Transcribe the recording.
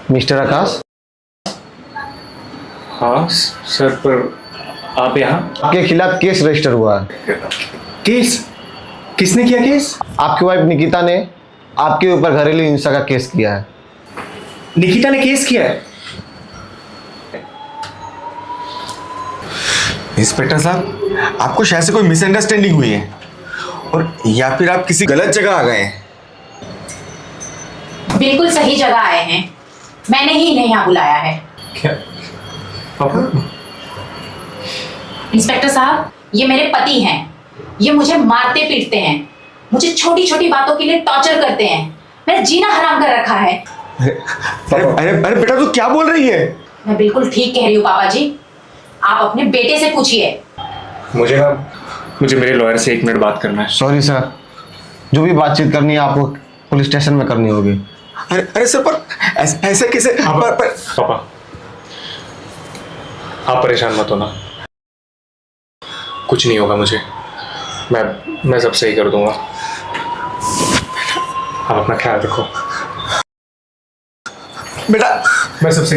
Mister आकाश, हाँ sir, पर आप यहाँ? आपके खिलाफ केस रजिस्टर हुआ है। केस? किसने किया केस? आपकी वाइफ निकिता ने आपके ऊपर घरेलू हिंसा का केस किया है। निकिता ने केस किया है? इंस्पेक्टर साहब, आपको शायद से कोई मिसअंडरस्टैंडिंग हुई है, और या फिर आप किसी गलत जगह आ गए हैं। बिल्कुल सही जगह आए हैं, मैंने ही इन्हें यहाँ बुलाया है। क्या पापा? इंस्पेक्टर साहब, ये मेरे पति हैं। ये मुझे मारते पीटते हैं, मुझे छोटी छोटी बातों के लिए टॉर्चर करते हैं, मेरा जीना हराम कर रखा है। अरे अरे अरे बेटा, तू क्या बोल रही है? मैं बिल्कुल ठीक कह रही हूँ पापा जी, आप अपने बेटे से पूछिए। मुझे मेरे लॉयर से 1 मिनट बात करना है। सॉरी सर, जो भी बातचीत करनी है आपको पुलिस स्टेशन में करनी होगी। अरे अरे सर, पर ऐसे कैसे? पापा, आप परेशान मत होना, कुछ नहीं होगा मुझे। मैं सब सही कर दूंगा। आप अपना ख्याल रखो बेटा। मैं सब सही